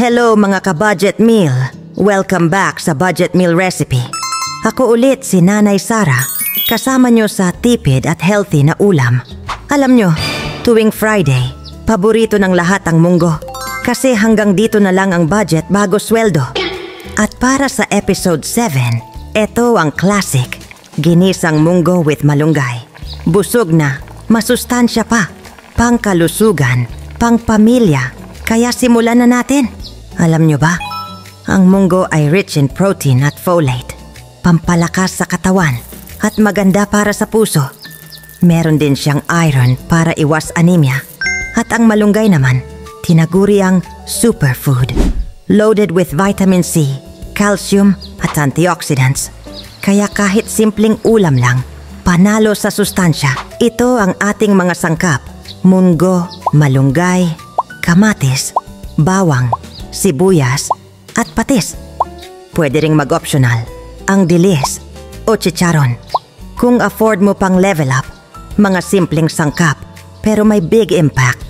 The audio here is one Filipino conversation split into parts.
Hello mga ka-budget meal! Welcome back sa Budget Meal Recipe. Ako ulit si Nanay Sara, kasama nyo sa tipid at healthy na ulam. Alam nyo, tuwing Friday, paborito ng lahat ang munggo. Kasi hanggang dito na lang ang budget bago sweldo. At para sa episode 7, ito ang classic, ginisang munggo with malunggay. Busog na, masustansya pa, pangkalusugan, pangpamilya, kaya simulan na natin. Alam nyo ba? Ang munggo ay rich in protein at folate, pampalakas sa katawan at maganda para sa puso. Meron din siyang iron para iwas anemia. At ang malunggay naman, tinaguri ang superfood. Loaded with vitamin C, calcium at antioxidants. Kaya kahit simpleng ulam lang, panalo sa sustansya. Ito ang ating mga sangkap. Munggo, malunggay, kamatis, bawang, sibuyas, at patis. Pwede ring mag-optional, ang dilis o chicharon. Kung afford mo pang level up, mga simpleng sangkap pero may big impact.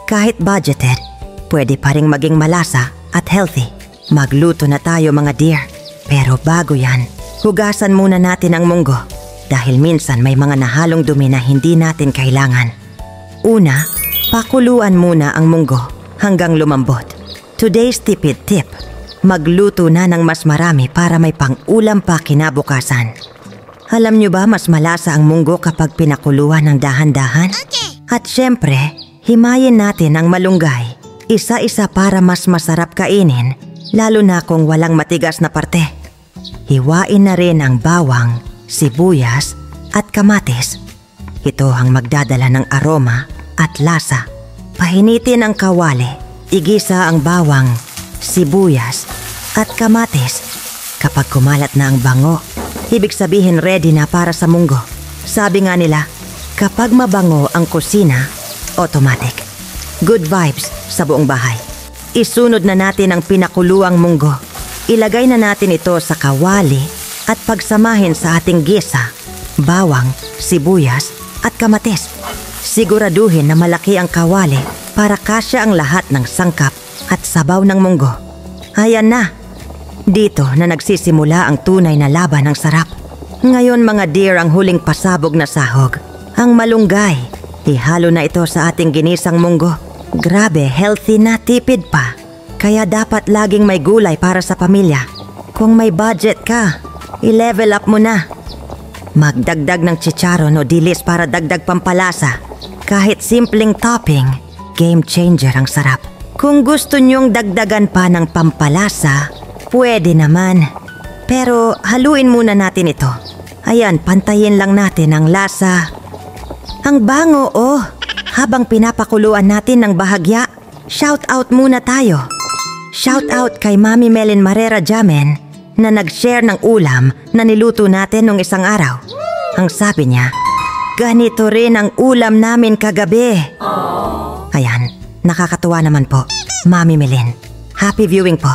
Kahit budgeted, pwede pa ring maging malasa at healthy. Magluto na tayo mga dear. Pero bago yan, hugasan muna natin ang munggo dahil minsan may mga nahalong dumi na hindi natin kailangan. Una, pakuluan muna ang munggo hanggang lumambot. Today's tipid tip, magluto na ng mas marami para may pang-ulam pa kinabukasan. Alam nyo ba mas malasa ang munggo kapag pinakuluan ng dahan-dahan? Okay. At syempre, himayin natin ang malunggay, isa-isa para mas masarap kainin, lalo na kung walang matigas na parte. Hiwain na rin ang bawang, sibuyas at kamatis. Ito ang magdadala ng aroma at lasa. Pahinitin ang kawali. Igisa ang bawang, sibuyas, at kamatis. Kapag kumalat na ang bango, ibig sabihin ready na para sa munggo. Sabi nga nila, kapag mabango ang kusina, automatic. Good vibes sa buong bahay. Isunod na natin ang pinakuluang munggo. Ilagay na natin ito sa kawali at pagsamahin sa ating gisa, bawang, sibuyas, at kamatis. Siguraduhin na malaki ang kawali para kasya ang lahat ng sangkap at sabaw ng munggo. Ayan na. Dito na nagsisimula ang tunay na laban ng sarap. Ngayon mga dear, ang huling pasabog na sahog. Ang malunggay. Ihalo na ito sa ating ginisang munggo. Grabe, healthy na, tipid pa. Kaya dapat laging may gulay para sa pamilya. Kung may budget ka, i-level up mo na. Magdagdag ng chicharon o dilis para dagdag pampalasa. Kahit simpleng topping, game changer ang sarap. Kung gusto nyong dagdagan pa ng pampalasa, pwede naman. Pero haluin muna natin ito. Ayan, pantayin lang natin ang lasa. Ang bango, oh! Habang pinapakuluan natin ng bahagya, shout out muna tayo. Shout out kay Mami Melin Marrera Jamen na nag-share ng ulam na niluto natin nung isang araw. Ang sabi niya, ganito rin ang ulam namin kagabi. Ayan, nakakatuwa naman po, Mami Melin. Happy viewing po.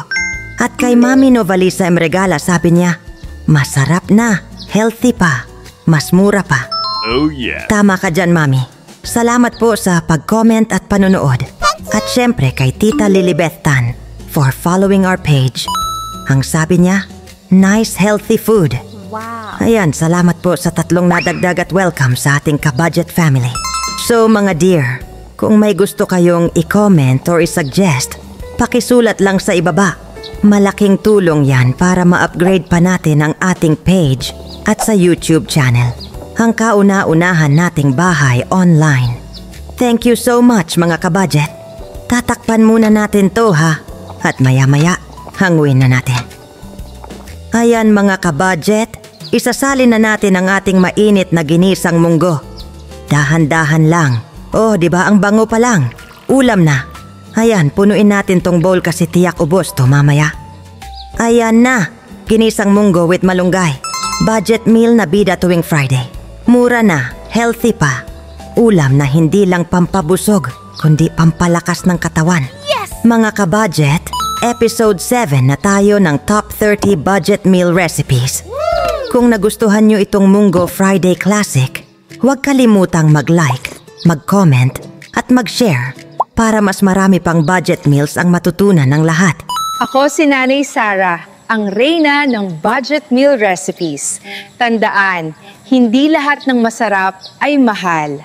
At kay Mami Novalisa Emregala sabi niya, masarap na, healthy pa, mas mura pa. Oh yeah. Tama ka dyan, Mami. Salamat po sa pag-comment at panonood. At syempre kay Tita Lilibeth Tan for following our page. Ang sabi niya, nice healthy food. Wow. Ayan, salamat po sa 3 nadagdag at welcome sa ating ka-budget family. So mga dear, kung may gusto kayong i-comment or i-suggest, pakisulat lang sa ibaba. Malaking tulong yan para ma-upgrade pa natin ang ating page at sa YouTube channel. Ang kauna-unahan nating bahay online. Thank you so much mga ka-budget. Tatakpan muna natin to ha. At maya-maya, hanguin na natin. Ayan mga ka-budget, isasalin na natin ang ating mainit na ginisang munggo. Dahan-dahan lang. Oh, di ba ang bango pa lang? Ulam na. Ayan, punuin natin tong bowl kasi tiyak ubos to mamaya. Ayan na, ginisang munggo with malunggay. Budget meal na bida tuwing Friday. Mura na, healthy pa. Ulam na hindi lang pampabusog, kundi pampalakas ng katawan. Yes! Mga ka-budget, episode 7 na tayo ng top 30 budget meal recipes. Kung nagustuhan nyo itong Munggo Friday Classic, huwag kalimutang mag-like, mag-comment at mag-share para mas marami pang budget meals ang matutunan ng lahat. Ako si Nanay Sara, ang reyna ng budget meal recipes. Tandaan, hindi lahat ng masarap ay mahal.